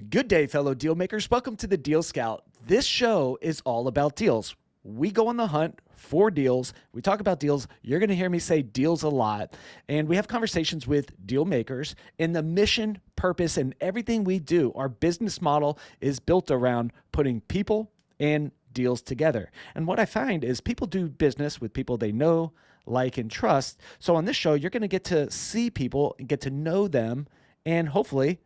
Good day, fellow deal makers. Welcome to the Deal Scout. This show is all about deals. We go on the hunt for deals. We talk about deals. You're going to hear me say deals a lot. And we have conversations with deal makers. And the mission, purpose, and everything we do, our business model is built around putting people and deals together. And what I find is people do business with people they know, like, and trust. So on this show, you're going to get to see people and get to know them and hopefully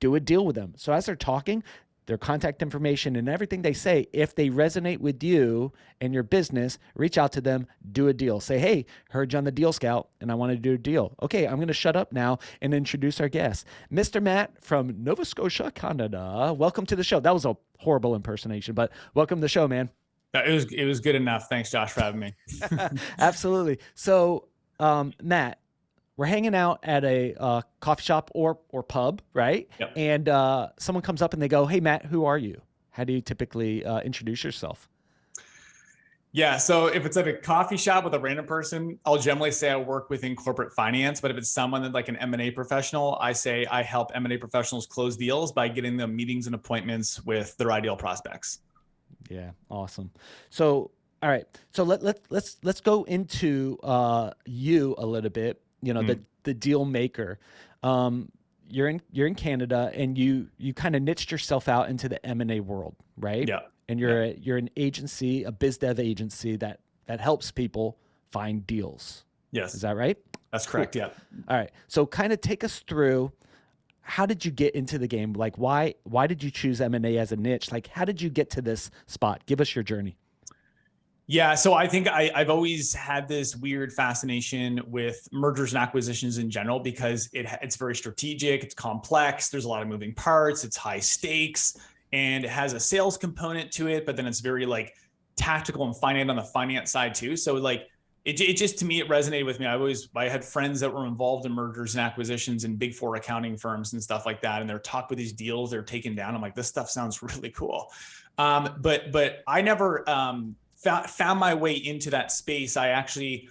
do a deal with them. So as they're talking, their contact information and everything they say, if they resonate with you and your business, reach out to them, do a deal. Say, hey, heard you on the Deal Scout and I want to do a deal. Okay, I'm going to shut up now and introduce our guest, Mr. Matt from Nova Scotia, Canada. Welcome to the show. That was a horrible impersonation, but welcome to the show, man. It was good enough. Thanks, Josh, for having me. Absolutely. So, Matt, we're hanging out at a coffee shop or pub, right? Yep. And someone comes up and they go, hey, Matt, who are you? How do you typically introduce yourself? Yeah. So if it's at a coffee shop with a random person, I'll generally say I work within corporate finance. But if it's someone that like an M&A professional, I say I help M&A professionals close deals by getting them meetings and appointments with their ideal prospects. Yeah. Awesome. So, all right. So let's go into you a little bit. You know, the deal maker. You're in Canada, and you kind of niched yourself out into the M&A world, right? Yeah. And you're an agency, a biz dev agency that helps people find deals. Yes. Is that right? That's correct. Cool. Yeah. All right. So kind of take us through, how did you get into the game? Like, why did you choose M&A as a niche? Like, how did you get to this spot? Give us your journey. Yeah. So I think I've always had this weird fascination with mergers and acquisitions in general, because it's very strategic, it's complex, there's a lot of moving parts, it's high stakes, and it has a sales component to it, but then it's very like tactical and finite on the finance side too. So like it just, to me, it resonated with me. I had friends that were involved in mergers and acquisitions and big four accounting firms and stuff like that. And they're talking with these deals they're taking down. I'm like, this stuff sounds really cool. But I never, found my way into that space. I actually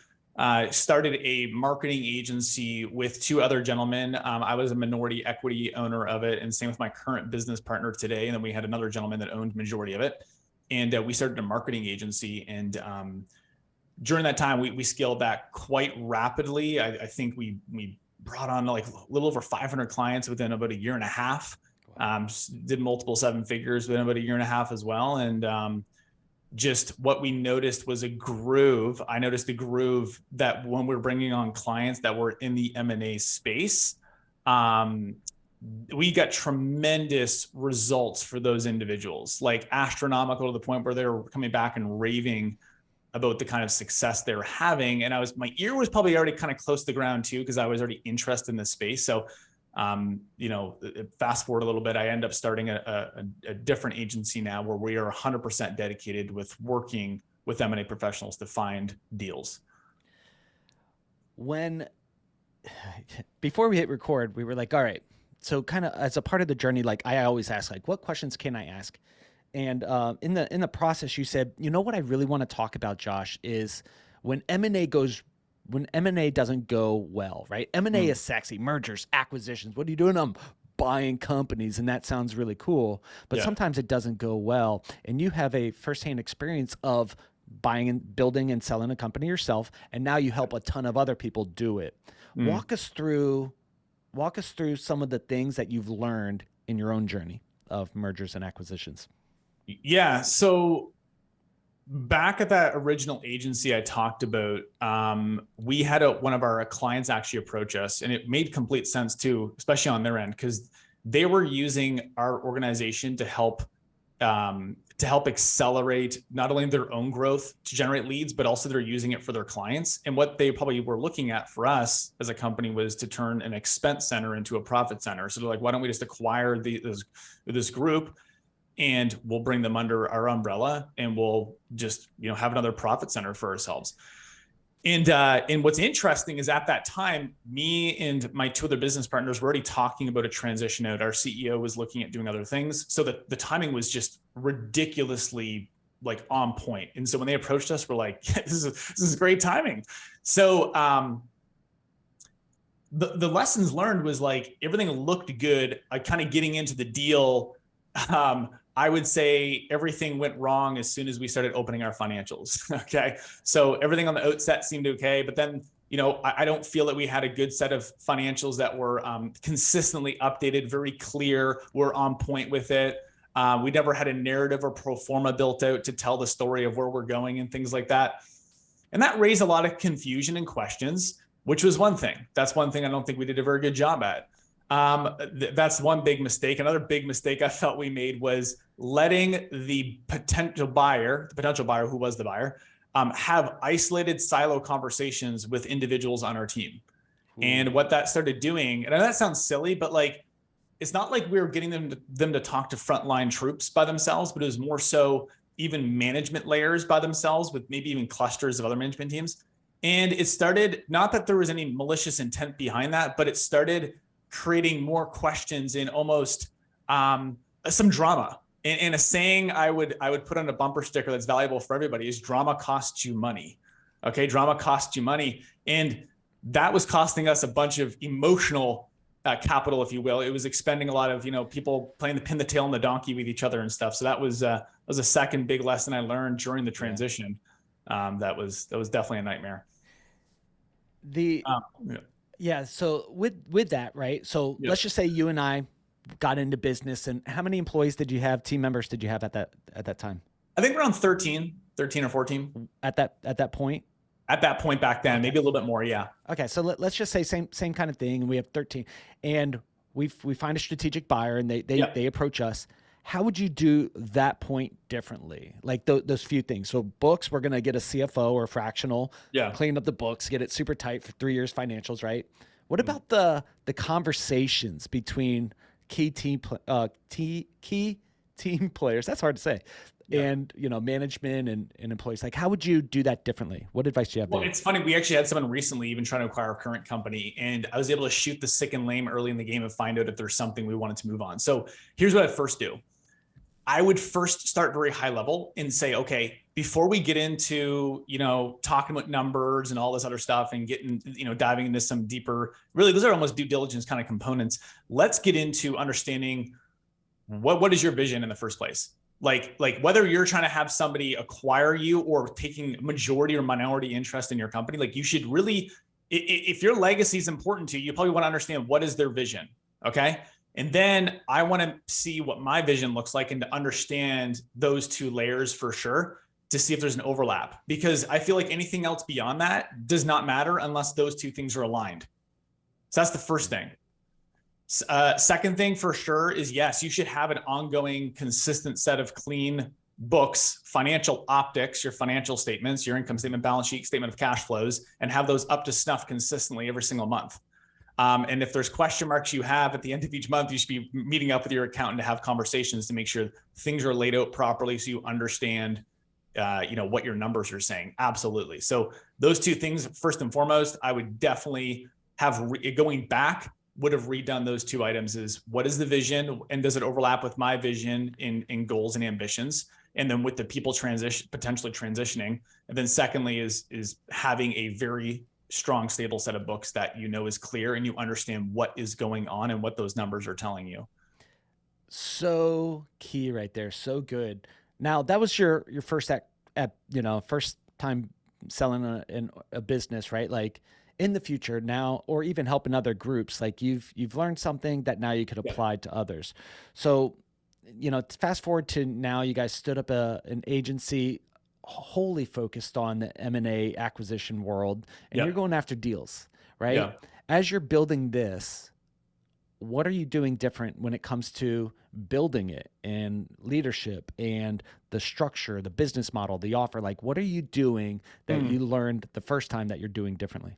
started a marketing agency with two other gentlemen. I was a minority equity owner of it, and same with my current business partner today. And then we had another gentleman that owned majority of it. And we started a marketing agency. And during that time, we scaled that quite rapidly. I think we brought on like a little over 500 clients within about a year and a half. Did multiple seven figures within about a year and a half as well. And just what we noticed was a groove. I noticed a groove that when we're bringing on clients that were in the M&A space, we got tremendous results for those individuals, like astronomical, to the point where they were coming back and raving about the kind of success they were having. And my ear was probably already kind of close to the ground too, because I was already interested in this space. So fast forward a little bit, I end up starting a different agency now, where we are 100% dedicated with working with M&A professionals to find deals. Before we hit record, we were like, all right, so kind of as a part of the journey, like I always ask, like, what questions can I ask? And in the process, you said, you know what I really want to talk about, Josh, is when M&A doesn't go well, right? M&A is sexy, mergers, acquisitions. What are you doing? I'm buying companies, and that sounds really cool. But sometimes it doesn't go well. And you have a firsthand experience of buying and building and selling a company yourself, and now you help a ton of other people do it. Walk us through some of the things that you've learned in your own journey of mergers and acquisitions. Yeah. So back at that original agency I talked about, we had one of our clients actually approach us, and it made complete sense too, especially on their end, because they were using our organization to help accelerate not only their own growth to generate leads, but also they're using it for their clients. And what they probably were looking at for us as a company was to turn an expense center into a profit center. So they're like, why don't we just acquire this group, and we'll bring them under our umbrella, and we'll just, have another profit center for ourselves. And what's interesting is at that time, me and my two other business partners were already talking about a transition out. Our CEO was looking at doing other things. So the timing was just ridiculously like on point. And so when they approached us, we're like, yeah, this is great timing. So the lessons learned was like everything looked good. Kind of getting into the deal. I would say everything went wrong as soon as we started opening our financials. Okay. So everything on the outset seemed okay, but then, I don't feel that we had a good set of financials that were consistently updated, very clear. We're on point with it. We never had a narrative or pro forma built out to tell the story of where we're going and things like that. And that raised a lot of confusion and questions, which was one thing. That's one thing I don't think we did a very good job at. That's one big mistake. Another big mistake I felt we made was letting the potential buyer who was the buyer, have isolated silo conversations with individuals on our team. Ooh. And what that started doing, and that sounds silly, but like, it's not like we were getting them to talk to frontline troops by themselves, but it was more so even management layers by themselves with maybe even clusters of other management teams. And it started, not that there was any malicious intent behind that, but it started creating more questions and almost some drama. And a saying I would put on a bumper sticker that's valuable for everybody is drama costs you money. Okay, drama costs you money. And that was costing us a bunch of emotional capital, if you will. It was expending a lot of, people playing the pin the tail on the donkey with each other and stuff. So that was a second big lesson I learned during the transition. That was definitely a nightmare. Yeah. So with that, right? So let's just say you and I got into business, and how many employees did you have? Team members did you have at that time? I think around 13 or 14 at that point. At that point back then, maybe a little bit more. Yeah. Okay. So let's just say same kind of thing. And we have 13, and we find a strategic buyer, and they approach us. How would you do that point differently? Like those few things. So books, we're going to get a CFO or fractional, clean up the books, get it super tight for 3 years financials, right? What about the conversations between key team players? That's hard to say. And, management and employees. Like, how would you do that differently? What advice do you have there? Well, it's funny. We actually had someone recently even trying to acquire our current company, and I was able to shoot the sick and lame early in the game and find out if there's something we wanted to move on. So here's what I'd first do. I would first start very high level and say, okay, before we get into, talking about numbers and all this other stuff and getting, diving into some deeper, really, those are almost due diligence kind of components. Let's get into understanding what is your vision in the first place? Like whether you're trying to have somebody acquire you or taking majority or minority interest in your company, like you should really, if your legacy is important to you, you probably want to understand what is their vision. Okay. And then I want to see what my vision looks like and to understand those two layers for sure to see if there's an overlap, because I feel like anything else beyond that does not matter unless those two things are aligned. So that's the first thing. Second thing for sure is, yes, you should have an ongoing, consistent set of clean books, financial optics, your financial statements, your income statement, balance sheet, statement of cash flows, and have those up to snuff consistently every single month. And if there's question marks you have at the end of each month, you should be meeting up with your accountant to have conversations to make sure things are laid out properly so you understand, what your numbers are saying. Absolutely. So those two things, first and foremost, I would definitely have going back, would have redone those two items is what is the vision and does it overlap with my vision in goals and ambitions? And then with the people potentially transitioning. And then secondly is having a very strong, stable set of books that is clear and you understand what is going on and what those numbers are telling you. So key right there. So good. Now that was your first first time selling a business, right? Like in the future now, or even helping other groups, like you've learned something that now you could apply to others. So, fast forward to now, you guys stood up an agency wholly focused on the M&A acquisition world, and you're going after deals, right? Yeah. As you're building this, what are you doing different when it comes to building it and leadership and the structure, the business model, the offer? Like, what are you doing that you learned the first time that you're doing differently?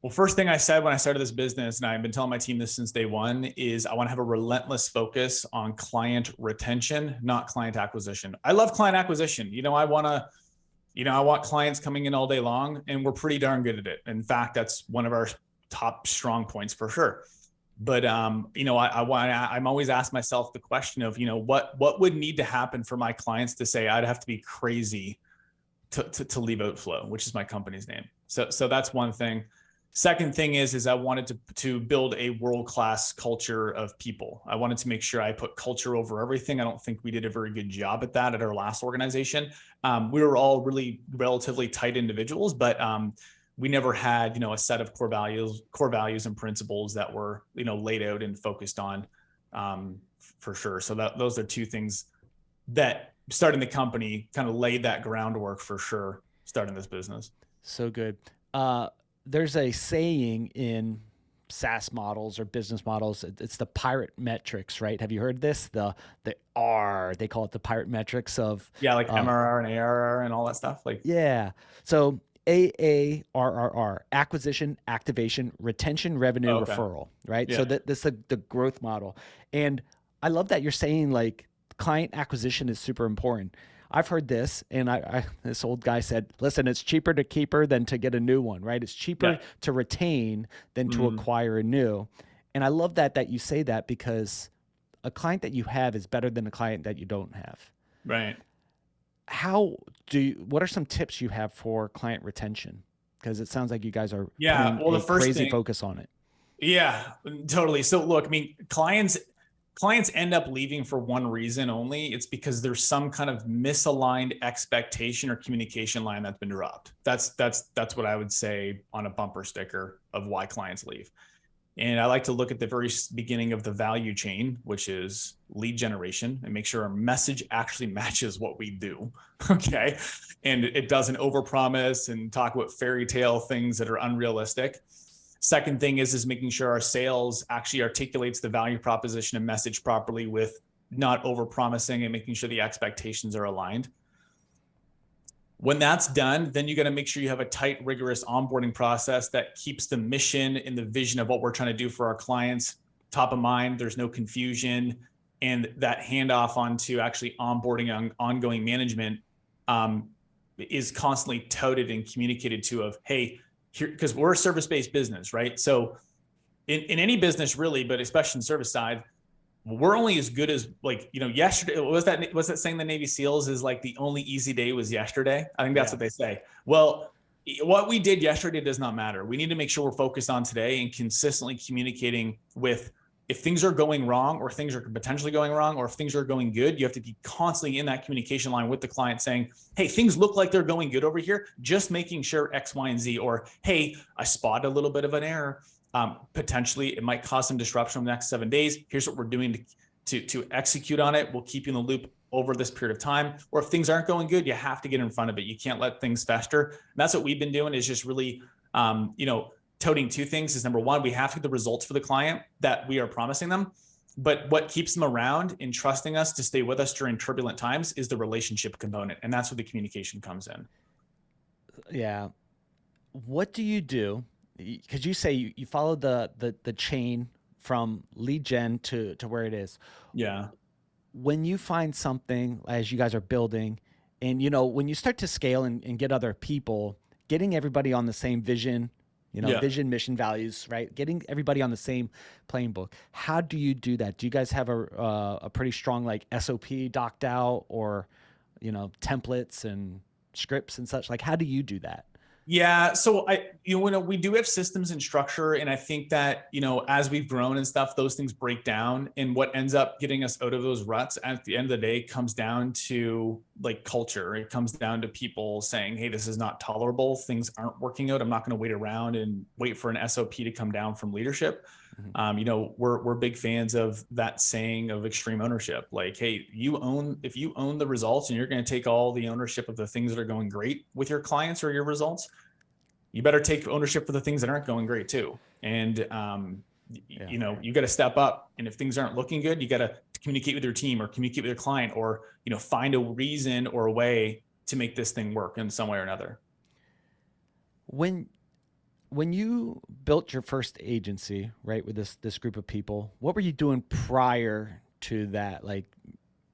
Well, first thing I said when I started this business, and I've been telling my team this since day one, is I want to have a relentless focus on client retention, not client acquisition. I love client acquisition. I want clients coming in all day long, and we're pretty darn good at it. In fact, that's one of our top strong points for sure. But I'm always asking myself the question of, what would need to happen for my clients to say I'd have to be crazy to leave OutFlow, which is my company's name. So that's one thing. Second thing is I wanted to build a world-class culture of people. I wanted to make sure I put culture over everything. I don't think we did a very good job at that at our last organization. We were all really relatively tight individuals, but we never had, a set of core values and principles that were, laid out and focused on, for sure. So those are two things that starting the company kind of laid that groundwork for sure, starting this business. So good. There's a saying in SaaS models or business models. It's the pirate metrics, right? Have you heard this? The R, they call it the pirate metrics of like MRR and ARR and all that stuff. Yeah. So AARRR, acquisition, activation, retention, revenue, referral, right? Yeah. So this is the growth model. And I love that you're saying like client acquisition is super important. I've heard this, and this old guy said, listen, it's cheaper to keep her than to get a new one, right? It's cheaper to retain than to acquire a new. And I love that you say that, because a client that you have is better than a client that you don't have. Right. What are some tips you have for client retention? Because it sounds like you guys are putting the first crazy focus on it. Yeah, totally. So look, I mean, clients end up leaving for one reason only. It's because there's some kind of misaligned expectation or communication line that's been dropped. That's what I would say on a bumper sticker of why clients leave. And I like to look at the very beginning of the value chain, which is lead generation, and make sure our message actually matches what we do. Okay. And it doesn't overpromise and talk about fairy tale things that are unrealistic. Second thing is making sure our sales actually articulates the value proposition and message properly, with not overpromising and making sure the expectations are aligned. When that's done, then you got to make sure you have a tight, rigorous onboarding process that keeps the mission and the vision of what we're trying to do for our clients top of mind. There's no confusion, and that handoff onto actually onboarding and ongoing management is constantly touted and communicated to of, hey, here, because we're a service-based business, right? So in any business really, but especially in service side, we're only as good as yesterday. What's that saying the Navy SEALs is like the only easy day was yesterday? I think that's what they say. Well, what we did yesterday does not matter. We need to make sure we're focused on today and consistently communicating with, if things are going wrong or things are potentially going wrong, or if things are going good, you have to be constantly in that communication line with the client saying, hey, things look like they're going good over here, just making sure X, Y, and Z, or, hey, I spotted a little bit of an error. Potentially it might cause some disruption in the next 7 days. Here's what we're doing to execute on it. We'll keep you in the loop over this period of time. Or if things aren't going good, you have to get in front of it. You can't let things fester. And that's what we've been doing, is just really, toting two things. Is number one, we have to get the results for the client that we are promising them. But what keeps them around and trusting us to stay with us during turbulent times is the relationship component. And that's where the communication comes in. Yeah. What do you do? Because you say you follow the chain from lead gen to where it is. Yeah. When you find something, as you guys are building, and when you start to scale and get other people, getting everybody on the same vision, vision, mission, values, right? Getting everybody on the same playing book. How do you do that? Do you guys have a pretty strong SOP docked out, or templates and scripts and such? How do you do that? Yeah. So we do have systems and structure. And I think that, as we've grown and stuff, those things break down. And what ends up getting us out of those ruts at the end of the day comes down to culture. It comes down to people saying, hey, this is not tolerable. Things aren't working out. I'm not going to wait around and wait for an SOP to come down from leadership. Mm-hmm. We're big fans of that saying of extreme ownership. Hey, if you own the results and you're going to take all the ownership of the things that are going great with your clients or your results, you better take ownership for the things that aren't going great too. And, you got to step up. And if things aren't looking good, you got to communicate with your team or communicate with your client, or, find a reason or a way to make this thing work in some way or another. When you built your first agency, right, with this group of people, what were you doing prior to that?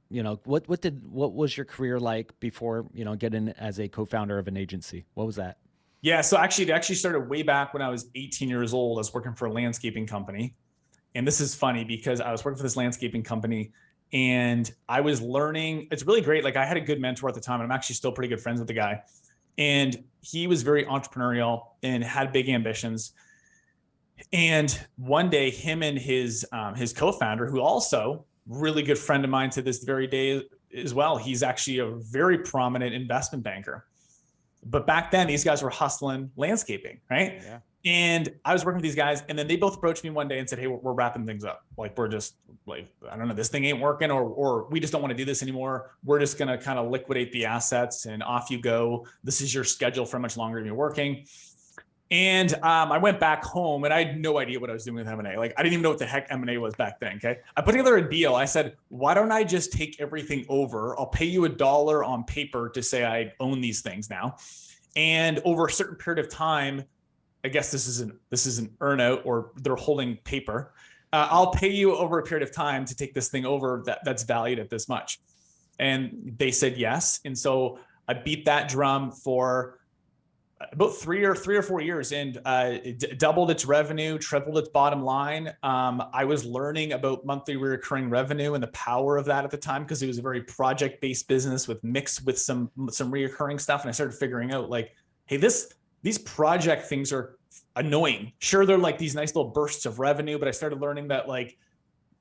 What was your career like before, getting as a co-founder of an agency? What was that? Yeah. So it actually started way back when I was 18 years old. I was working for a landscaping company. And this is funny because I was working for this landscaping company and I was learning. It's really great. I had a good mentor at the time, and I'm actually still pretty good friends with the guy. And he was very entrepreneurial and had big ambitions. And one day, him and his co-founder, who also really good friend of mine to this very day as well, he's actually a very prominent investment banker. But back then, these guys were hustling landscaping, right? Yeah. And I was working with these guys, and then they both approached me one day and said, "Hey, we're wrapping things up. Like, we're just like, I don't know, this thing ain't working, or we just don't want to do this anymore. We're just gonna kind of liquidate the assets, and off you go. This is your schedule for much longer than you're working." And I went back home, and I had no idea what I was doing with M&A. Like, I didn't even know what the heck M&A was back then. Okay, I put together a deal. I said, "Why don't I just take everything over? I'll pay you $1 on paper to say I own these things now, and over a certain period of time." I guess this is an earnout, or they're holding paper. I'll pay you over a period of time to take this thing over that's valued at this much. And they said yes. And so I beat that drum for about 3 or 4 years, and it doubled its revenue, tripled its bottom line. I was learning about monthly recurring revenue and the power of that at the time, because it was a very project-based business with mixed with some reoccurring stuff. And I started figuring out, like, hey, these project things are annoying. Sure, they're like these nice little bursts of revenue, but I started learning that, like,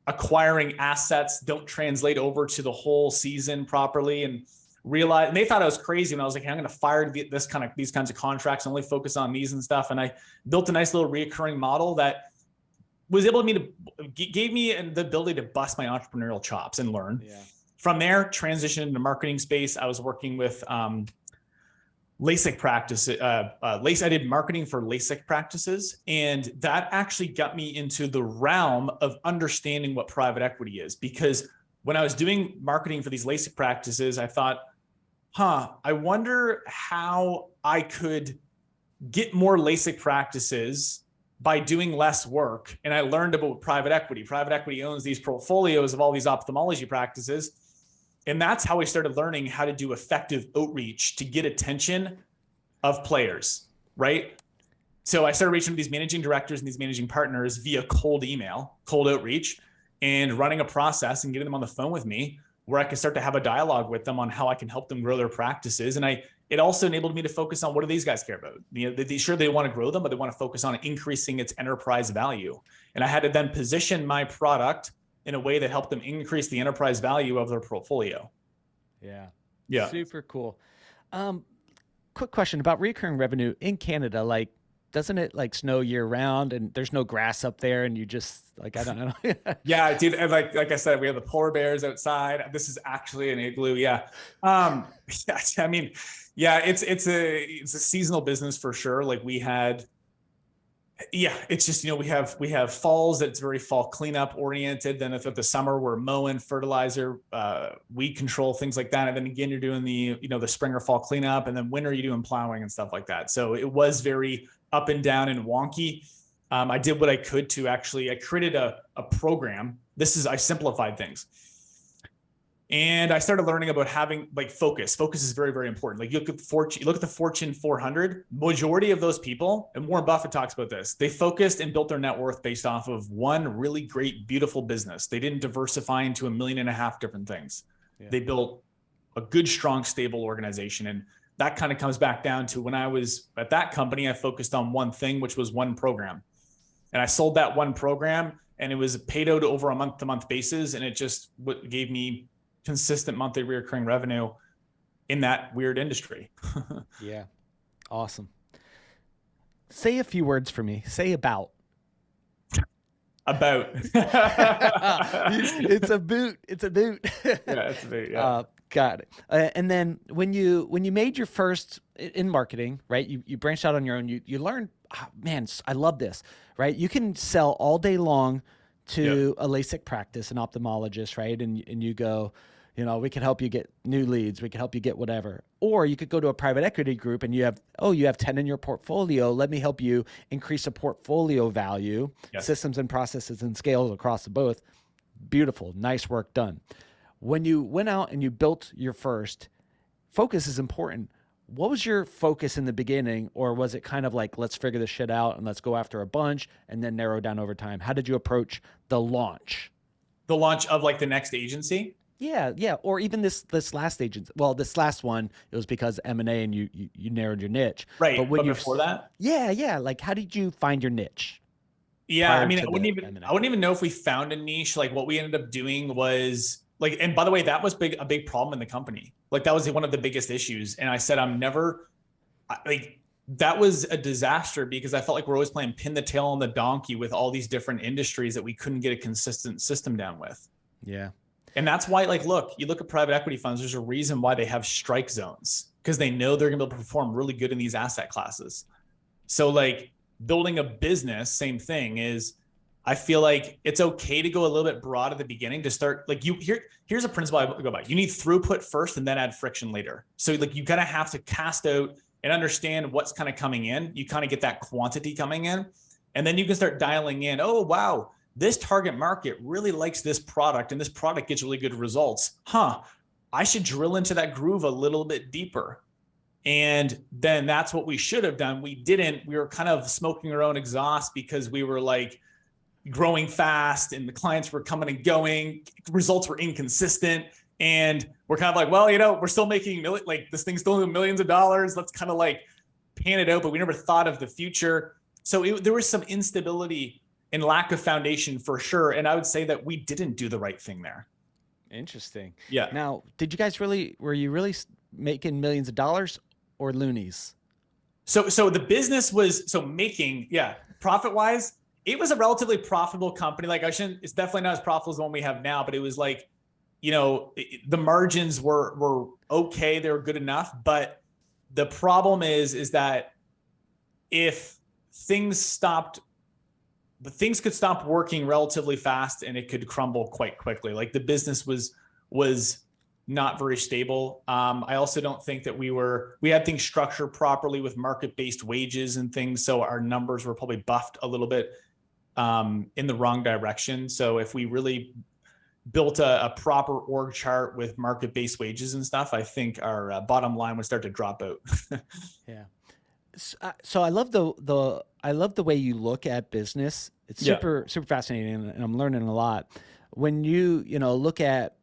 acquiring assets don't translate over to the whole season properly, and they thought I was crazy when I was like, hey, I'm going to fire these kinds of contracts and only focus on these and stuff. And I built a nice little recurring model that was able to gave me the ability to bust my entrepreneurial chops and learn. Yeah. From there, transitioned into marketing space. I was working with LASIK practice. I did marketing for LASIK practices, and that actually got me into the realm of understanding what private equity is. Because when I was doing marketing for these LASIK practices, I thought, I wonder how I could get more LASIK practices by doing less work. And I learned about private equity. Private equity owns these portfolios of all these ophthalmology practices. And that's how I started learning how to do effective outreach to get attention of players, right? So I started reaching these managing directors and these managing partners via cold email, cold outreach, and running a process and getting them on the phone with me, where I could start to have a dialogue with them on how I can help them grow their practices. And it also enabled me to focus on, what do these guys care about? You know, they want to grow them, but they want to focus on increasing its enterprise value. And I had to then position my product in a way that helped them increase the enterprise value of their portfolio. Yeah. Super cool. Quick question about recurring revenue in Canada. Like, doesn't it like snow year round, and there's no grass up there, and you just like, I don't know. Yeah, dude. And like I said, we have the polar bears outside. This is actually an igloo. Yeah. Yeah. I mean, yeah, it's a seasonal business for sure. Like we had, yeah, it's just, you know, we have falls that's very fall cleanup oriented. Then if the summer we're mowing, fertilizer, weed control, things like that. And then again, you're doing the spring or fall cleanup, and then winter you're doing plowing and stuff like that. So it was very up and down and wonky. I did what I could to I created a program. I simplified things. And I started learning about having like focus. Focus is very, very important. Like you look at the Fortune 400, majority of those people, and Warren Buffett talks about this, they focused and built their net worth based off of one really great, beautiful business. They didn't diversify into 1.5 million different things. Yeah. They built a good, strong, stable organization. And that kind of comes back down to when I was at that company, I focused on one thing, which was one program. And I sold that one program, and it was paid out over a month-to-month basis. And it just gave me consistent monthly recurring revenue in that weird industry. Yeah. Awesome. Say a few words for me. Say about. It's a boot. It's a boot. Yeah, it's a boot. Yeah. Got it. And then when you made your first in marketing, right? You branched out on your own. You learned, man, I love this, right? You can sell all day long to a LASIK practice, an ophthalmologist, right? And you go, you know, we can help you get new leads. We can help you get whatever. Or you could go to a private equity group and you have 10 in your portfolio. Let me help you increase the portfolio value, systems and processes and scales across the both. Beautiful. Nice work done. When you went out and you built your first, focus is important. What was your focus in the beginning? Or was it kind of like, let's figure this shit out and let's go after a bunch and then narrow down over time? How did you approach the launch? The launch of like the next agency? Yeah. Or even this last agency. Well, this last one, it was because M&A and you narrowed your niche. Right. But before that? Yeah. Like, how did you find your niche? Yeah, I prior mean, to the M&A? I wouldn't even know if we found a niche. Like what we ended up doing was like, and by the way, that was a big problem in the company. Like that was one of the biggest issues. And I said, like, that was a disaster because I felt like we're always playing pin the tail on the donkey with all these different industries that we couldn't get a consistent system down with. Yeah. And that's why, like, look, you look at private equity funds, there's a reason why they have strike zones because they know they're going to be able to perform really good in these asset classes. So like building a business, same thing is, I feel like it's okay to go a little bit broad at the beginning to start like here's a principle I go by. You need throughput first and then add friction later. So like you kind of have to cast out and understand what's kind of coming in. You kind of get that quantity coming in and then you can start dialing in. Oh, wow, this target market really likes this product and this product gets really good results. I should drill into that groove a little bit deeper. And then that's what we should have done. We didn't. We were kind of smoking our own exhaust because we were like growing fast and the clients were coming and going. Results were inconsistent. And we're kind of like, well, we're still making like this thing's still millions of dollars. Let's kind of like pan it out. But we never thought of the future. So there was some instability and lack of foundation for sure. And I would say that we didn't do the right thing there. Interesting. Yeah. Now, were you really making millions of dollars or loonies? So the business was profit wise, it was a relatively profitable company. Like it's definitely not as profitable as the one we have now, but it was like, the margins were okay. They were good enough. But the problem is that if things could stop working relatively fast and it could crumble quite quickly. Like the business was not very stable. I also don't think that we had things structured properly with market-based wages and things. So our numbers were probably buffed a little bit in the wrong direction. So if we really built a proper org chart with market-based wages and stuff, I think our bottom line would start to drop out. Yeah. So I love the way you look at business. It's super fascinating, and I'm learning a lot. When you look at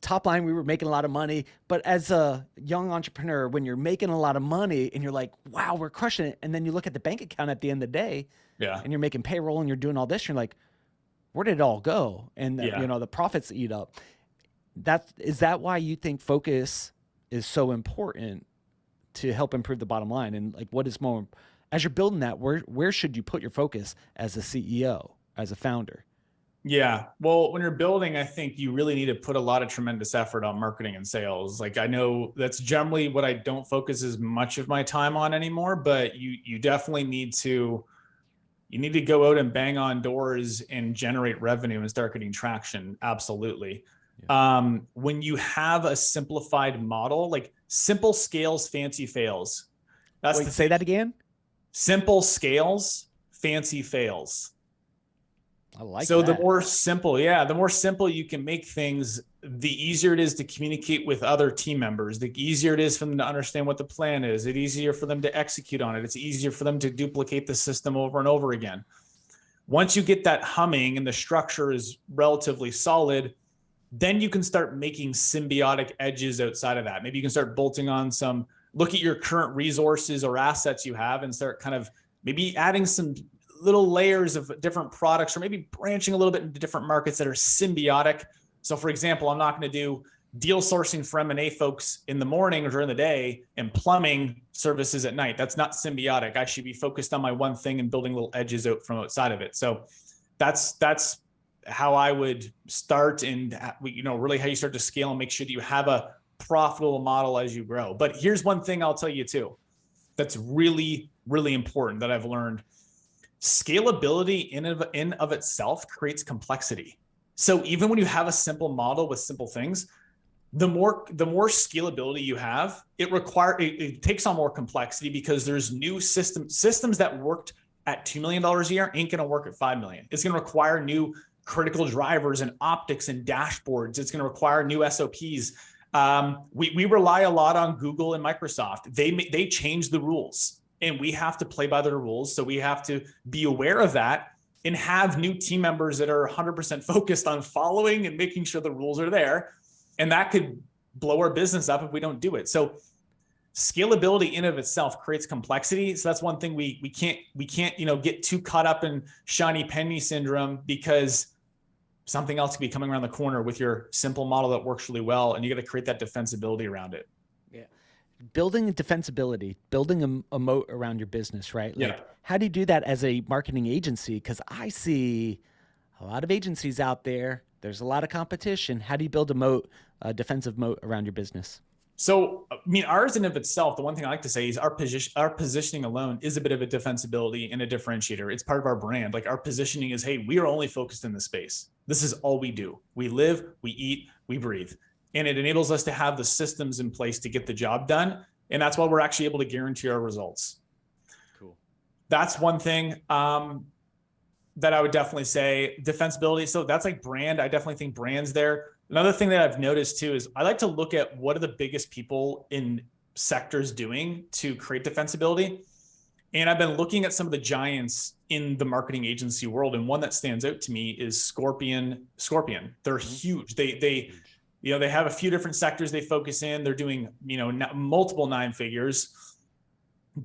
top line, we were making a lot of money, but as a young entrepreneur, when you're making a lot of money and you're like, wow, we're crushing it, and then you look at the bank account at the end of the day, and you're making payroll and you're doing all this, you're like, where did it all go? And the profits eat up. Is that why you think focus is so important to help improve the bottom line? And like, what is more, as you're building that, where should you put your focus as a CEO, as a founder? Yeah. Well, when you're building, I think you really need to put a lot of tremendous effort on marketing and sales. Like I know that's generally what I don't focus as much of my time on anymore, but you definitely need to go out and bang on doors and generate revenue and start getting traction. Absolutely. Yeah. When you have a simplified model, like simple scales, fancy fails. Say that again. Simple scales, fancy fails. I like so that. the more simple you can make things, the easier it is to communicate with other team members, the easier it is for them to understand what the plan is. It's easier for them to execute on it. It's easier for them to duplicate the system over and over again. Once you get that humming and the structure is relatively solid, then you can start making symbiotic edges outside of that. Maybe you can start bolting on look at your current resources or assets you have and start kind of maybe adding some little layers of different products, or maybe branching a little bit into different markets that are symbiotic. So for example, I'm not going to do deal sourcing for M&A folks in the morning or during the day and plumbing services at night. That's not symbiotic. I should be focused on my one thing and building little edges out from outside of it. So that's how I would start, and really how you start to scale and make sure that you have a profitable model as you grow. But here's one thing I'll tell you too, that's really, really important that I've learned. Scalability in of itself creates complexity. So even when you have a simple model with simple things, the more scalability you have, it takes on more complexity because there's new systems that worked at $2 million a year ain't going to work at $5 million. It's going to require new critical drivers and optics and dashboards. It's going to require new SOPs. We rely a lot on Google and Microsoft. They change the rules. And we have to play by their rules. So we have to be aware of that and have new team members that are 100% focused on following and making sure the rules are there. And that could blow our business up if we don't do it. So scalability in of itself creates complexity. So that's one thing we can't, get too caught up in shiny penny syndrome, because something else could be coming around the corner with your simple model that works really well. And you got to create that defensibility around it. Yeah. Building defensibility, building a moat around your business, right? Like, how do you do that as a marketing agency? Because I see a lot of agencies out there. There's a lot of competition. How do you build a moat, a defensive moat around your business? So, I mean, ours in of itself, the one thing I like to say is our positioning alone is a bit of a defensibility and a differentiator. It's part of our brand. Like, our positioning is, hey, we are only focused in this space. This is all we do. We live, we eat, we breathe. And it enables us to have the systems in place to get the job done. And that's why we're actually able to guarantee our results. Cool. That's one thing that I would definitely say. Defensibility. So that's like brand. I definitely think brand's there. Another thing that I've noticed too is I like to look at what are the biggest people in sectors doing to create defensibility. And I've been looking at some of the giants in the marketing agency world. And one that stands out to me is Scorpion. They're huge. They have a few different sectors they focus in. They're doing, multiple 9 figures.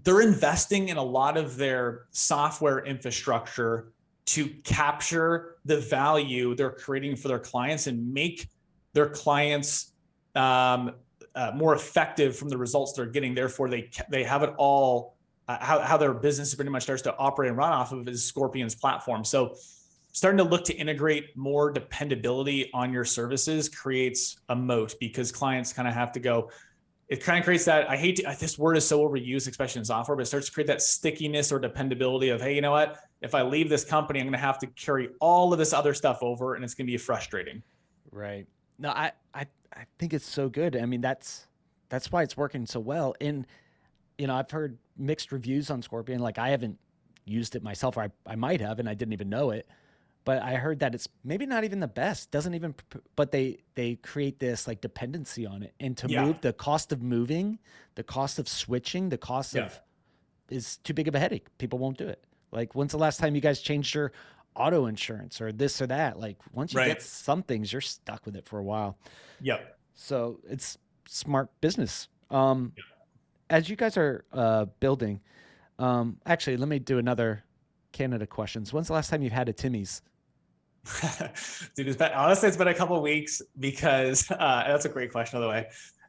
They're investing in a lot of their software infrastructure to capture the value they're creating for their clients and make their clients more effective from the results they're getting. Therefore, they have it all, how their business pretty much starts to operate and run off of is Scorpion's platform. So starting to look to integrate more dependability on your services creates a moat, because clients kind of have to go, it kind of creates that, this word is so overused, especially in software, but it starts to create that stickiness or dependability of, hey, you know what? If I leave this company, I'm going to have to carry all of this other stuff over, and it's going to be frustrating. Right. No, I think it's so good. I mean, that's why it's working so well. And, I've heard mixed reviews on Scorpion. Like, I haven't used it myself, or I might have, and I didn't even know it. But I heard that it's maybe not even the best, but they create this like dependency on it. And to move, the cost of moving, the cost of switching, the cost of is too big of a headache. People won't do it. Like, when's the last time you guys changed your auto insurance or this or that? Like, once you get some things, you're stuck with it for a while. Yep. So it's smart business. As you guys are building, actually, let me do another Canada questions. When's the last time you've had a Timmy's? Dude, honestly, it's been a couple of weeks, because that's a great question, by the way.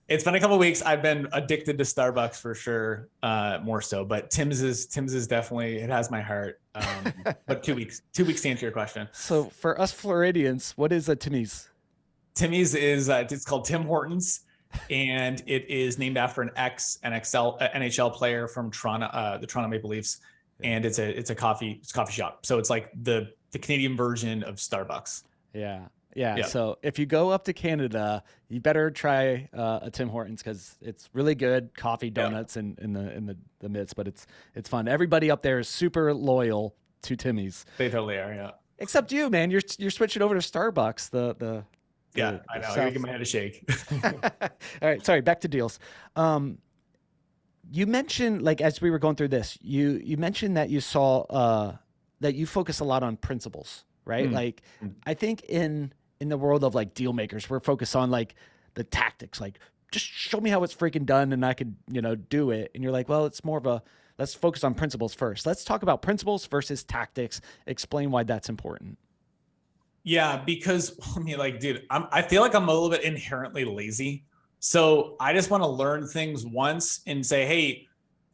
It's been a couple of weeks. I've been addicted to Starbucks for sure, more so, but Tim's is definitely, it has my heart. But 2 weeks to answer your question. So for us Floridians, what is a Timmy's? Timmy's is, it's called Tim Hortons, and it is named after an NHL player from Toronto, the Toronto Maple Leafs. And it's a coffee shop. So it's like the Canadian version of Starbucks. Yeah. So if you go up to Canada, you better try a Tim Hortons, because it's really good coffee, donuts, in the midst. But it's fun. Everybody up there is super loyal to Timmy's. They totally are. Yeah. Except you, man. You're switching over to Starbucks. I know. I gotta give my head a shake. All right. Sorry. Back to deals. You mentioned, like, as we were going through this, you mentioned that you saw that you focus a lot on principles, right? Like, I think in the world of like deal makers, we're focused on like the tactics, like just show me how it's freaking done and I could, do it. And you're like, well, it's more of let's focus on principles first. Let's talk about principles versus tactics. Explain why that's important. Yeah, because dude, I feel like I'm a little bit inherently lazy. So I just want to learn things once and say, hey,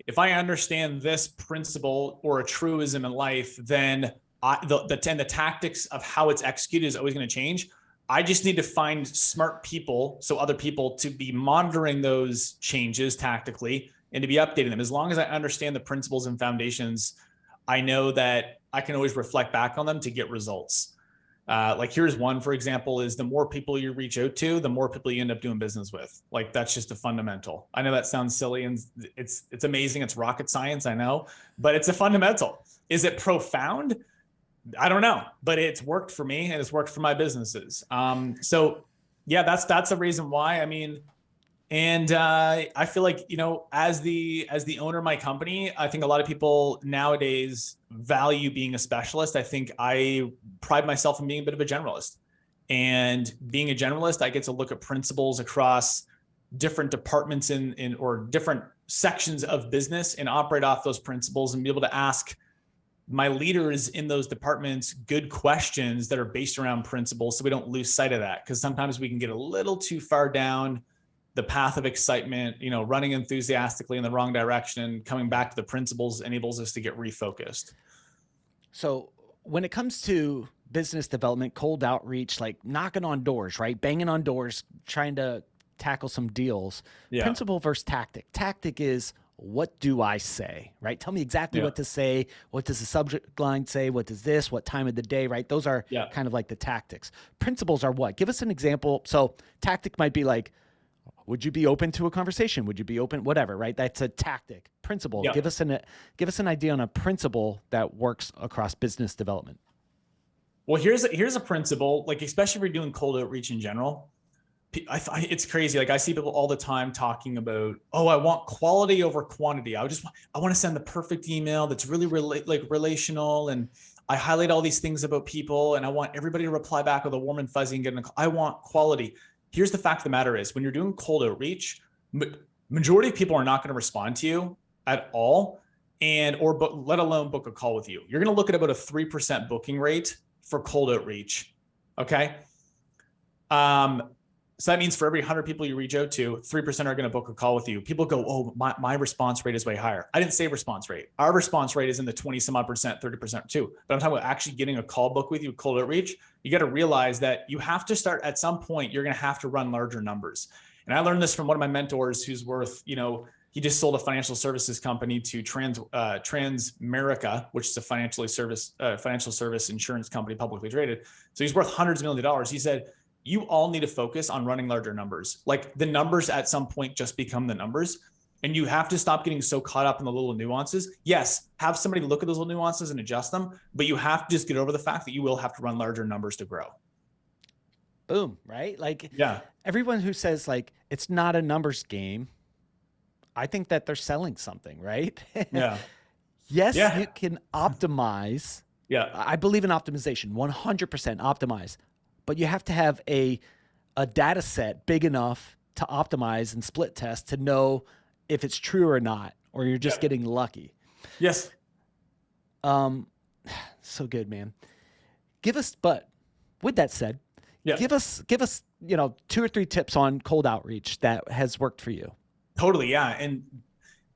if I understand this principle or a truism in life, then the tactics of how it's executed is always going to change. I just need to find smart people, so other people, to be monitoring those changes tactically and to be updating them. As long as I understand the principles and foundations, I know that I can always reflect back on them to get results. Like, here's one, for example, is the more people you reach out to, the more people you end up doing business with. Like, that's just a fundamental. I know that sounds silly and it's amazing. It's rocket science, I know, but it's a fundamental. Is it profound? I don't know, but it's worked for me and it's worked for my businesses. So yeah, that's the reason why. I mean, and I feel like, as the owner of my company, I think a lot of people nowadays value being a specialist. I think I pride myself in being a bit of a generalist, and being a generalist, I get to look at principles across different departments in or different sections of business and operate off those principles and be able to ask my leaders in those departments good questions that are based around principles, so we don't lose sight of that. Because sometimes we can get a little too far down the path of excitement, running enthusiastically in the wrong direction, and coming back to the principles enables us to get refocused. So when it comes to business development, cold outreach, like knocking on doors, right? Banging on doors, trying to tackle some deals. Yeah. Principle versus tactic. Tactic is, what do I say, right? Tell me exactly what to say. What does the subject line say? What does this? What time of the day, right? Those are kind of like the tactics. Principles are what? Give us an example. So tactic might be like, would you be open to a conversation? Would you be open? Whatever, right? That's a tactic. Principle. Give us an idea on a principle that works across business development. Well, here's a principle, like especially if you're doing cold outreach in general. It's crazy. Like I see people all the time talking about, oh, I want quality over quantity. I want to send the perfect email that's really relational, and I highlight all these things about people, and I want everybody to reply back with a warm and fuzzy and get I want quality. Here's the fact of the matter is, when you're doing cold outreach, majority of people are not going to respond to you at all, let alone book a call with you. You're going to look at about a 3% booking rate for cold outreach. Okay. So that means for every 100 people you reach out to, 3% are going to book a call with you. People go, oh, my response rate is way higher. I didn't say response rate. Our response rate is in the 20 some odd percent, 30% too. But I'm talking about actually getting a call book with you, cold outreach. You got to realize that you have to start at some point, you're going to have to run larger numbers. And I learned this from one of my mentors who's worth, he just sold a financial services company to Transamerica, which is a financial service insurance company, publicly traded. So he's worth hundreds of millions of dollars. He said, you all need to focus on running larger numbers. Like the numbers at some point just become the numbers, and you have to stop getting so caught up in the little nuances. Yes, have somebody look at those little nuances and adjust them, but you have to just get over the fact that you will have to run larger numbers to grow. Boom, right? Like everyone who says like, it's not a numbers game, I think that they're selling something, right? Yes, you can optimize. I believe in optimization, 100% optimize. But you have to have a data set big enough to optimize and split test to know if it's true or not, or you're just getting lucky. Yes. So good, man. But with that said, give us 2 or 3 tips on cold outreach that has worked for you. Totally. Yeah. And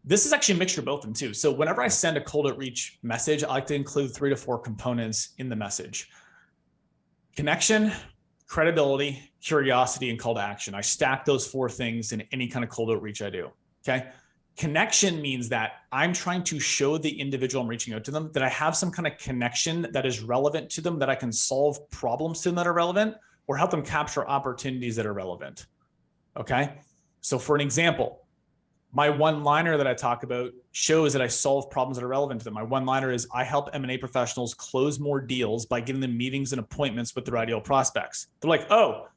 this is actually a mixture of both of them too. So whenever I send a cold outreach message, I like to include 3 to 4 components in the message. Connection, credibility, curiosity, and call to action. I stack those 4 things in any kind of cold outreach I do. Okay. Connection means that I'm trying to show the individual I'm reaching out to them that I have some kind of connection that is relevant to them, that I can solve problems to them that are relevant, or help them capture opportunities that are relevant. Okay. So for an example, my one-liner that I talk about shows that I solve problems that are relevant to them. My one-liner is, I help M&A professionals close more deals by giving them meetings and appointments with their ideal prospects. They're like, oh,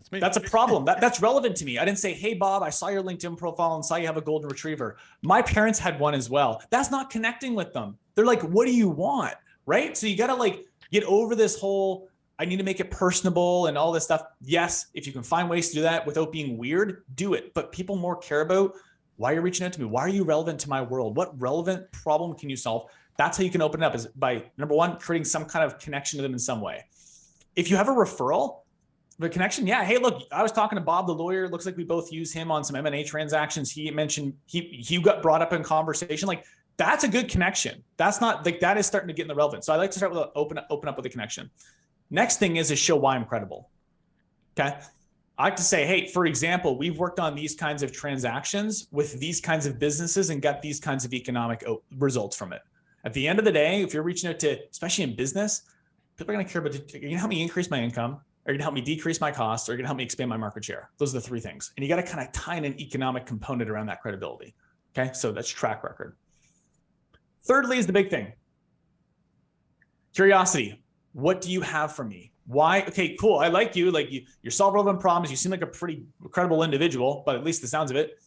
that's a problem. That's relevant to me. I didn't say, hey, Bob, I saw your LinkedIn profile and saw you have a golden retriever. My parents had one as well. That's not connecting with them. They're like, what do you want? Right? So you got to get over this whole, I need to make it personable and all this stuff. Yes, if you can find ways to do that without being weird, do it. But people more care about why you're reaching out to me. Why are you relevant to my world? What relevant problem can you solve? That's how you can open it up, is by, number 1, creating some kind of connection to them in some way. If you have a referral, the connection, hey, look, I was talking to Bob, the lawyer. Looks like we both use him on some M&A transactions. He mentioned he got brought up in conversation. Like, that's a good connection. That's not that is starting to get in the relevance. So I like to start with open up with a connection. Next thing is show why I'm credible. Okay. I like to say, hey, for example, we've worked on these kinds of transactions with these kinds of businesses and got these kinds of economic results from it. At the end of the day, if you're reaching out to, especially in business, people are going to care about, are you going to help me increase my income? Are you going to help me decrease my costs? Or are you going to help me expand my market share? Those are the 3 things. And you got to kind of tie in an economic component around that credibility. Okay. So that's track record. Thirdly is the big thing. Curiosity. What do you have for me? Why? Okay, cool. I like you. You're solving relevant problems. You seem like a pretty credible individual, but at least the sounds of it.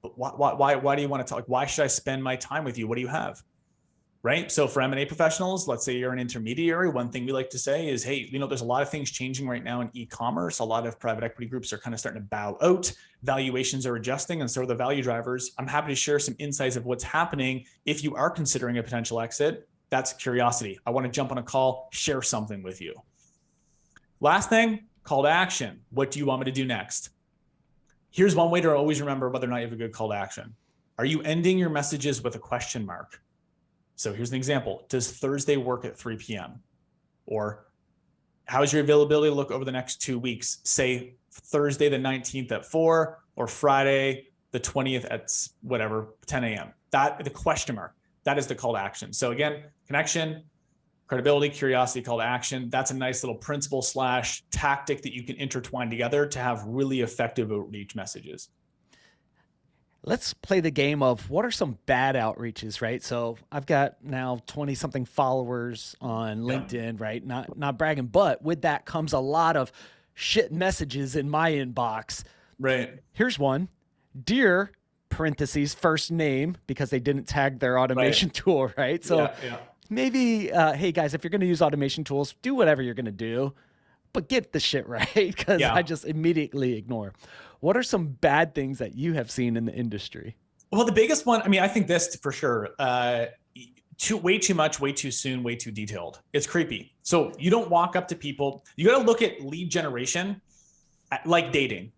But why do you want to talk? Why should I spend my time with you? What do you have? right? So for M&A professionals, let's say you're an intermediary, one thing we like to say is, hey, there's a lot of things changing right now in e-commerce. A lot of private equity groups are kind of starting to bow out. Valuations are adjusting, and so are the value drivers. I'm happy to share some insights of what's happening if you are considering a potential exit. That's curiosity. I want to jump on a call, share something with you. Last thing, call to action. What do you want me to do next? Here's one way to always remember whether or not you have a good call to action. Are you ending your messages with a question mark? So here's an example. Does Thursday work at 3 p.m.? Or how's your availability look over the next 2 weeks? Say Thursday the 19th at 4 or Friday the 20th at whatever, 10 a.m. The question mark, that is the call to action. So again, connection, credibility, curiosity, call to action. That's a nice little principle / tactic that you can intertwine together to have really effective outreach messages. Let's play the game of what are some bad outreaches, right? So I've got now 20 something followers on LinkedIn, right? Not bragging, but with that comes a lot of shit messages in my inbox. Right. Here's one. Dear parentheses first name, because they didn't tag their automation tool, right? So maybe, hey guys, if you're going to use automation tools, do whatever you're going to do, but get the shit right, because I just immediately ignore. What are some bad things that you have seen in the industry? Well, the biggest one, I mean, I think this for sure, way too much, way too soon, way too detailed. It's creepy. So you don't walk up to people. You got to look at lead generation like dating,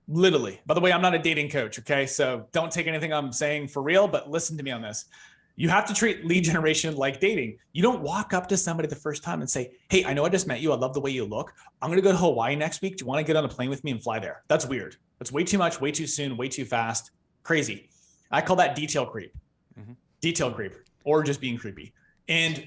literally. By the way, I'm not a dating coach, okay? So don't take anything I'm saying for real, but listen to me on this. You have to treat lead generation like dating. You don't walk up to somebody the first time and say, hey, I know I just met you. I love the way you look. I'm going to go to Hawaii next week. Do you want to get on a plane with me and fly there? That's weird. That's way too much, way too soon, way too fast. Crazy. I call that detail creep. Detail creep, or just being creepy. And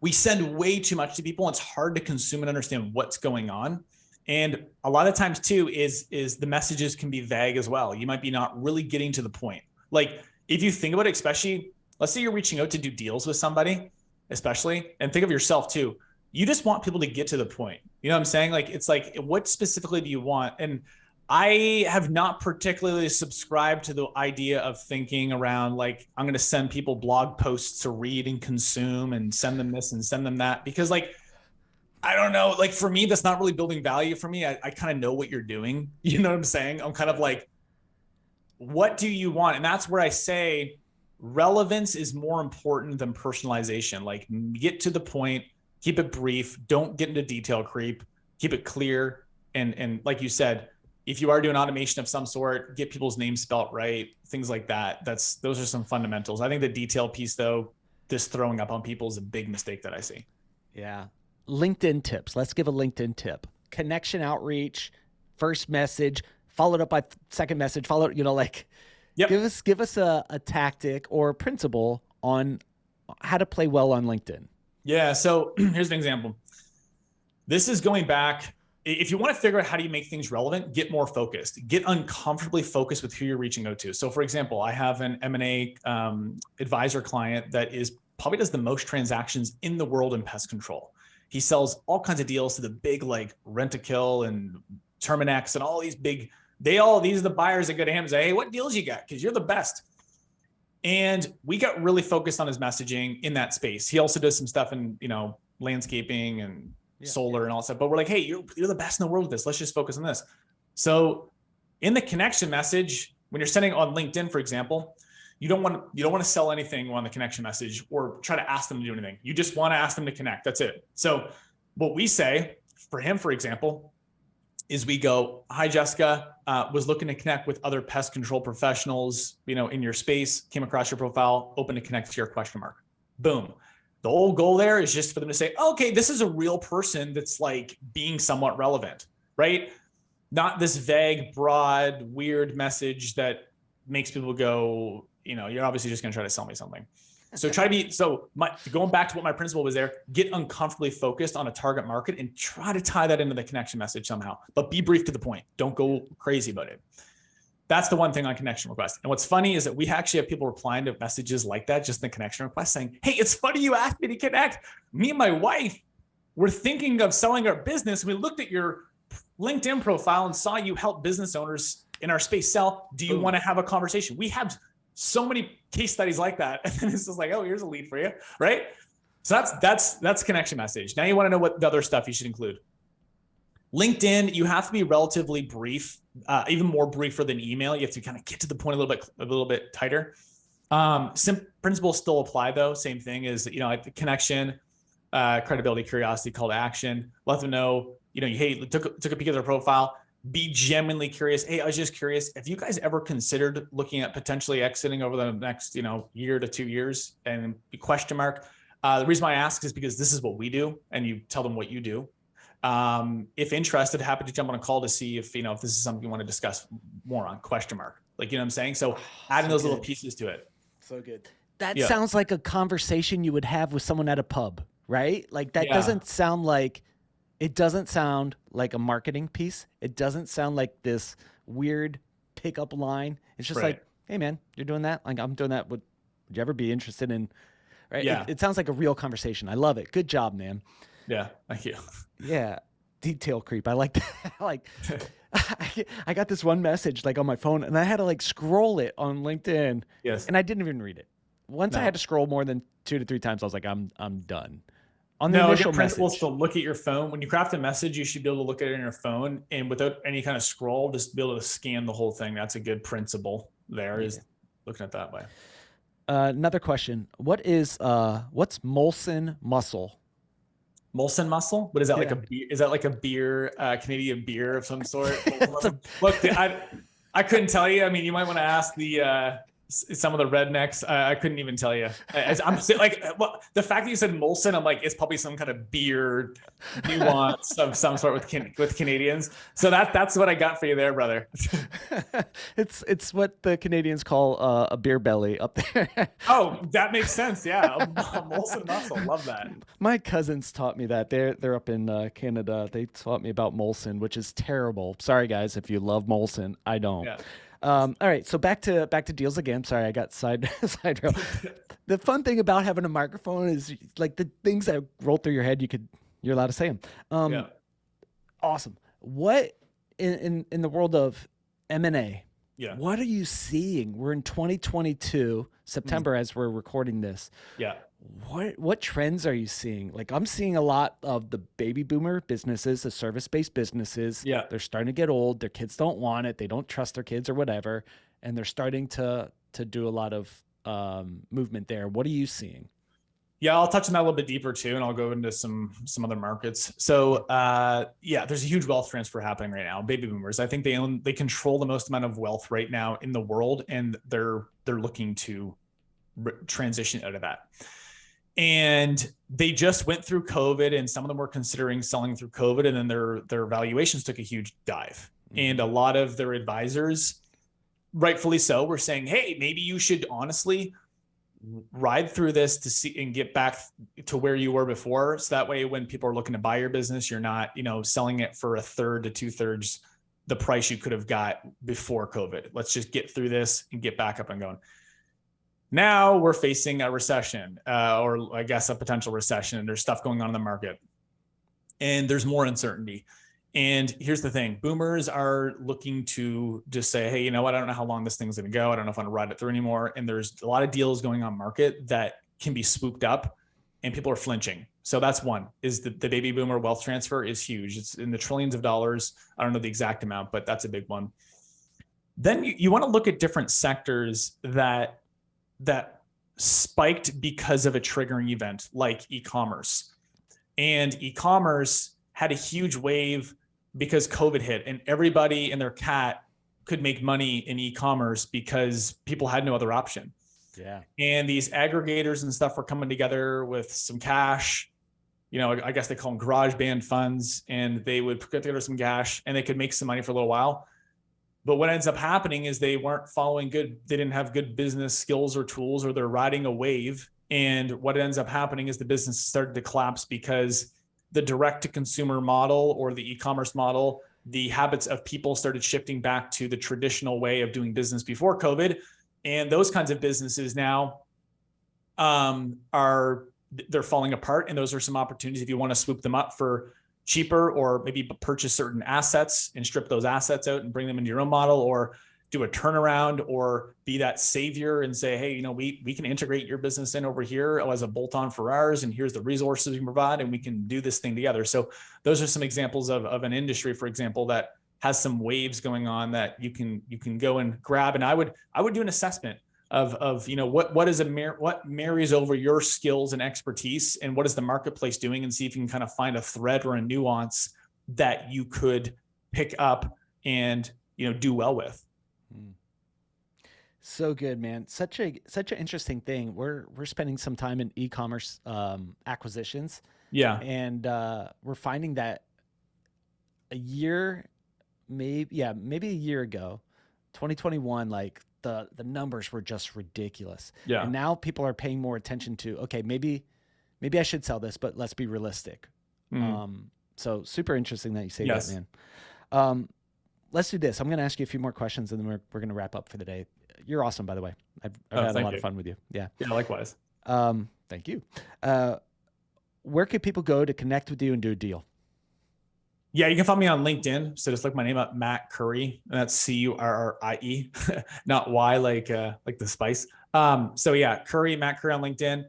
we send way too much to people. And it's hard to consume and understand what's going on. And a lot of times too is the messages can be vague as well. You might be not really getting to the point. Like if you think about it, especially, let's say you're reaching out to do deals with somebody, especially, and think of yourself too. You just want people to get to the point. You know what I'm saying? Like, it's like, what specifically do you want? And I have not particularly subscribed to the idea of thinking around like, I'm going to send people blog posts to read and consume and send them this and send them that, because like, I don't know, like for me, that's not really building value for me. I kind of know what you're doing. You know what I'm saying? I'm kind of like, what do you want? And that's where I say relevance is more important than personalization. Like get to the point, keep it brief, don't get into detail creep, keep it clear. And like you said, if you are doing automation of some sort, get people's names spelt right, things like that. Those are some fundamentals. I think the detail piece though, just throwing up on people is a big mistake that I see. Yeah. LinkedIn tips. Let's give a LinkedIn tip. Connection outreach, first message, followed up by second message, followed, give us a tactic or a principle on how to play well on LinkedIn. Yeah. So here's an example. This is going back. If you want to figure out how do you make things relevant, get more focused, get uncomfortably focused with who you're reaching out to. So for example, I have an M&A advisor client that probably does the most transactions in the world in pest control. He sells all kinds of deals to the big like Rent-A-Kill and Terminex and all these big, these are the buyers that go to him and say, hey, what deals you got? Because you're the best. And we got really focused on his messaging in that space. He also does some stuff in, landscaping and solar and all that stuff. But we're like, hey, you're the best in the world at this. Let's just focus on this. So in the connection message, when you're sending on LinkedIn, for example, you don't want to sell anything on the connection message or try to ask them to do anything. You just want to ask them to connect. That's it. So what we say for him, for example, is we go, hi, Jessica, was looking to connect with other pest control professionals, in your space, came across your profile, open to connect to your question mark. Boom. The whole goal there is just for them to say, okay, this is a real person that's like being somewhat relevant, right? Not this vague, broad, weird message that makes people go, you're obviously just going to try to sell me something. So going back to what my principle was there, get uncomfortably focused on a target market and try to tie that into the connection message somehow, but be brief to the point. Don't go crazy about it. That's the one thing on connection request. And what's funny is that we actually have people replying to messages like that, just in the connection request saying, hey, it's funny you asked me to connect. Me and my wife were thinking of selling our business. We looked at your LinkedIn profile and saw you help business owners in our space sell. Do you want to have a conversation? We have so many case studies like that. And then it's just like, oh, here's a lead for you, right? So that's connection message. Now you want to know what the other stuff you should include. LinkedIn, you have to be relatively brief, even more briefer than email. You have to kind of get to the point a little bit tighter. Principles still apply though. Same thing is, like the connection, credibility, curiosity, call to action. Let them know, hey, took a peek at their profile. Be genuinely curious. Hey, I was just curious. Have you guys ever considered looking at potentially exiting over the next, year to 2 years? And question mark. The reason why I ask is because this is what we do, and you tell them what you do. If interested, happy to jump on a call to see if this is something you want to discuss more on, question mark. Like, what I'm saying? So adding those little pieces to it. So good. That sounds like a conversation you would have with someone at a pub, right? Like that doesn't sound like a marketing piece. It doesn't sound like this weird pickup line. It's just like, hey man, you're doing that? Like I'm doing that. Would you ever be interested in, right? Yeah. It sounds like a real conversation. I love it. Good job, man. Yeah. Thank you. Yeah. Detail creep. I like that. Like I got this one message like on my phone and I had to like scroll it on LinkedIn. Yes. And I didn't even read it. Once I had to scroll more than 2 to 3 times, I was like, I'm done. On the initial principles message. to look at your phone. When you craft a message, you should be able to look at it in your phone and without any kind of scroll, just be able to scan the whole thing. That's a good principle there, is looking at that way. Another question. What's Molson Muscle? Molson Muscle? What is that? Like a beer? Is that like a beer, Canadian beer of some sort? Look, I couldn't tell you. I mean, you might want to ask some of the rednecks. I couldn't even tell you. I'm like, well, the fact that you said Molson, I'm like, it's probably some kind of beer nuance of some sort with Canadians. So that's what I got for you there, brother. It's what the Canadians call a beer belly up there. Oh, that makes sense. Yeah, Molson Muscle, love that. My cousins taught me that. They're up in Canada. They taught me about Molson, which is terrible. Sorry guys, if you love Molson, I don't. Yeah. All right, so back to deals again. Sorry, I got side row. The fun thing about having a microphone is like the things that roll through your head. You're allowed to say them. Awesome. What in the world of M&A? Yeah. What are you seeing? We're in 2022 September as we're recording this. Yeah. What trends are you seeing? Like I'm seeing a lot of the baby boomer businesses, the service-based businesses. Yeah. They're starting to get old. Their kids don't want it. They don't trust their kids or whatever. And they're starting to do a lot of movement there. What are you seeing? Yeah, I'll touch on that a little bit deeper too, and I'll go into some other markets. So there's a huge wealth transfer happening right now. Baby boomers, I think they control the most amount of wealth right now in the world, and they're looking to transition out of that. And they just went through COVID, and some of them were considering selling through COVID, and then their valuations took a huge dive. And a lot of their advisors, rightfully so, were saying, hey, maybe you should honestly ride through this to see and get back to where you were before. So that way, when people are looking to buy your business, you're not, selling it for 1/3 to 2/3 the price you could have got before COVID. Let's just get through this and get back up and going. Now we're facing a recession, or I guess a potential recession, and there's stuff going on in the market, and there's more uncertainty. And here's the thing: boomers are looking to just say, hey, you know what? I don't know how long this thing's going to go. I don't know if I want to ride it through anymore. And there's a lot of deals going on market that can be swooped up, and people are flinching. So that's one, is the baby boomer wealth transfer is huge. It's in the trillions of dollars. I don't know the exact amount, but that's a big one. Then you want to look at different sectors that spiked because of a triggering event, like e-commerce. And e-commerce had a huge wave because COVID hit, and everybody and their cat could make money in e-commerce because people had no other option. Yeah. And these aggregators and stuff were coming together with some cash. I guess they call them garage band funds, and they would put together some cash and they could make some money for a little while. But what ends up happening is they weren't following they didn't have good business skills or tools, or they're riding a wave. And what ends up happening is the business started to collapse because the direct to consumer model, or the e-commerce model, the habits of people started shifting back to the traditional way of doing business before COVID. And those kinds of businesses now they're falling apart. And those are some opportunities if you want to swoop them up for cheaper, or maybe purchase certain assets and strip those assets out and bring them into your own model, or do a turnaround or be that savior and say, hey, we can integrate your business in over here as a bolt-on for ours, and here's the resources we can provide, and we can do this thing together. So those are some examples of an industry, for example, that has some waves going on that you can go and grab. And I would do an assessment of what marries over your skills and expertise, and what is the marketplace doing, and see if you can kind of find a thread or a nuance that you could pick up and do well with. So good, man. Such an interesting thing. We're spending some time in e-commerce acquisitions. Yeah. And we're finding that maybe a year ago, 2021, like the numbers were just ridiculous. Yeah. And now people are paying more attention to, okay, maybe I should sell this, but let's be realistic. So super interesting that you say yes. that, man. Let's do this. I'm going to ask you a few more questions, and then we're going to wrap up for the day. You're awesome, by the way. I've had a lot of fun with you. Yeah. Yeah, likewise. Thank you. Where could people go to connect with you and do a deal? Yeah, you can find me on LinkedIn. So just look my name up, Matt Currie, and that's Currie, not Y like the spice. So yeah, Matt Currie on LinkedIn,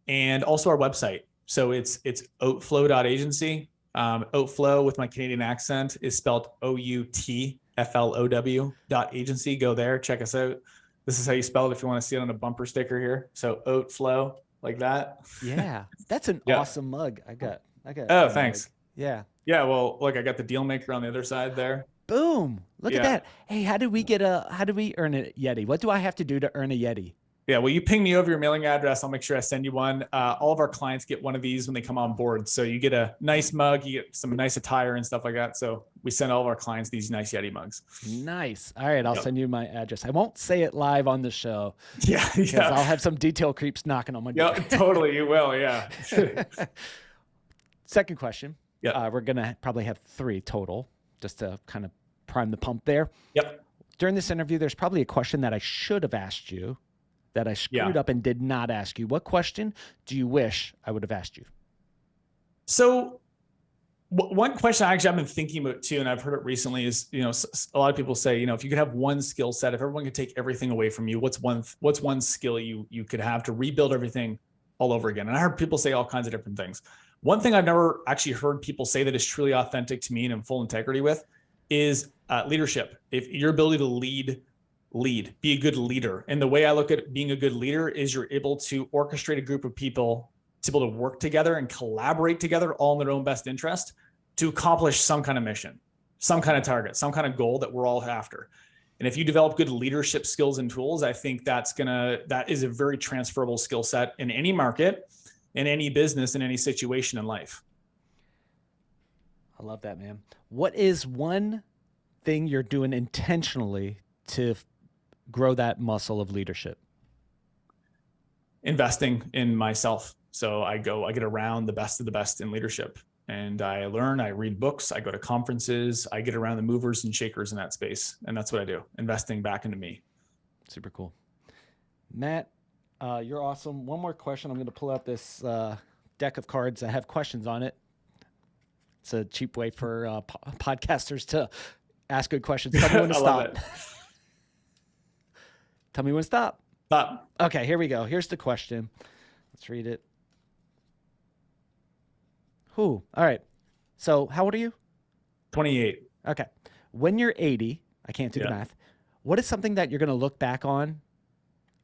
and also our website. So it's outflow.agency. OutFlow with my Canadian accent is spelled OUTFLOW.agency. Go there, check us out. This is how you spell it if you want to see it on a bumper sticker here. So OutFlow, like that. Yeah, that's an awesome mug. I got. Oh, thanks. Mug. Yeah. Yeah. Well, look, I got the deal maker on the other side there. Boom. Look at that. Hey, how do we earn a Yeti? What do I have to do to earn a Yeti? Yeah, well, you ping me over your mailing address. I'll make sure I send you one. All of our clients get one of these when they come on board. So you get a nice mug, you get some nice attire and stuff like that. So we send all of our clients these nice Yeti mugs. Nice. All right, I'll send you my address. I won't say it live on the show. Yeah. I'll have some detail creeps knocking on my door. Yeah, totally. You will. Yeah. Second question. Yeah. We're going to probably have 3 total, just to kind of prime the pump there. Yep. During this interview, there's probably a question that I should have asked you that I screwed up and did not ask you. What question do you wish I would have asked you? So one question I've been thinking about too, and I've heard it recently, is, a lot of people say, if you could have one skill set, if everyone could take everything away from you, what's one skill you could have to rebuild everything all over again? And I heard people say all kinds of different things. One thing I've never actually heard people say that is truly authentic to me and in full integrity with is leadership. If your ability to lead, be a good leader. And the way I look at being a good leader is you're able to orchestrate a group of people to be able to work together and collaborate together, all in their own best interest, to accomplish some kind of mission, some kind of target, some kind of goal that we're all after. And if you develop good leadership skills and tools, I think that is a very transferable skill set in any market, in any business, in any situation in life. I love that, man. What is one thing you're doing intentionally to grow that muscle of leadership? Investing in myself. So I get around the best of the best in leadership, and I learn, I read books, I go to conferences, I get around the movers and shakers in that space. And that's what I do, investing back into me. Super cool. Matt, you're awesome. One more question. I'm going to pull out this deck of cards that have questions on it. It's a cheap way for podcasters to ask good questions. Tell me when to stop. Tell me when to stop. Stop. Okay, here we go. Here's the question. Let's read it. All right. So how old are you? 28. Okay. When you're 80, I can't do the math. What is something that you're going to look back on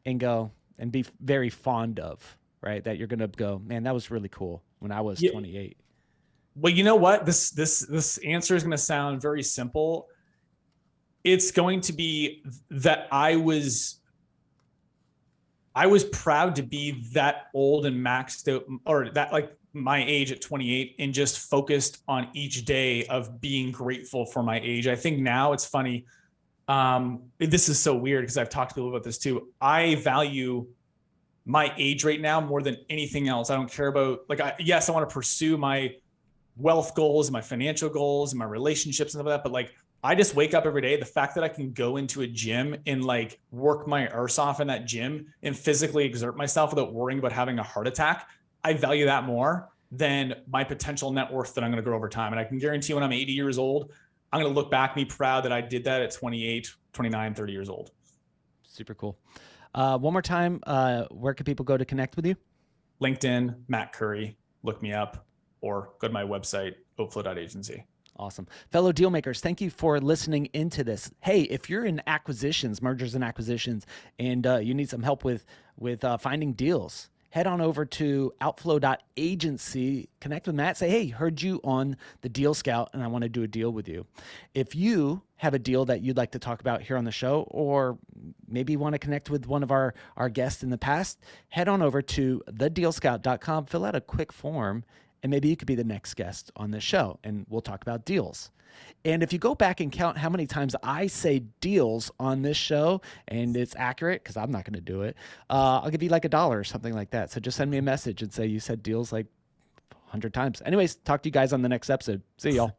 and go and be very fond of, right? That you're going to go, man, that was really cool when I was 28. Well, you know what? This answer is going to sound very simple. It's going to be that I was proud to be that old and maxed out, or that like my age at 28, and just focused on each day of being grateful for my age. I think now it's funny. This is so weird because I've talked to people about this too. I value my age right now more than anything else. I don't care about I want to pursue my wealth goals and my financial goals and my relationships and stuff like that. But like, I just wake up every day. The fact that I can go into a gym and like work my arse off in that gym and physically exert myself without worrying about having a heart attack, I value that more than my potential net worth that I'm going to grow over time. And I can guarantee when I'm 80 years old, I'm going to look back and be proud that I did that at 28 29, 30 years old. Super cool. One more time, where can people go to connect with you? LinkedIn, Matt Currie, look me up, or go to my website, outflow.agency. Awesome. Fellow deal makers, thank you for listening into this. Hey, if you're in acquisitions, mergers and acquisitions, and you need some help with finding deals, head on over to outflow.agency, connect with Matt, say, hey, heard you on the Deal Scout, and I want to do a deal with you. If you have a deal that you'd like to talk about here on the show, or maybe you want to connect with one of our guests in the past, head on over to thedealscout.com, fill out a quick form, and maybe you could be the next guest on this show, and we'll talk about deals. And if you go back and count how many times I say deals on this show, and it's accurate, because I'm not going to do it, I'll give you like $1 or something like that. So just send me a message and say you said deals like 100 times. Anyways, talk to you guys on the next episode. See y'all.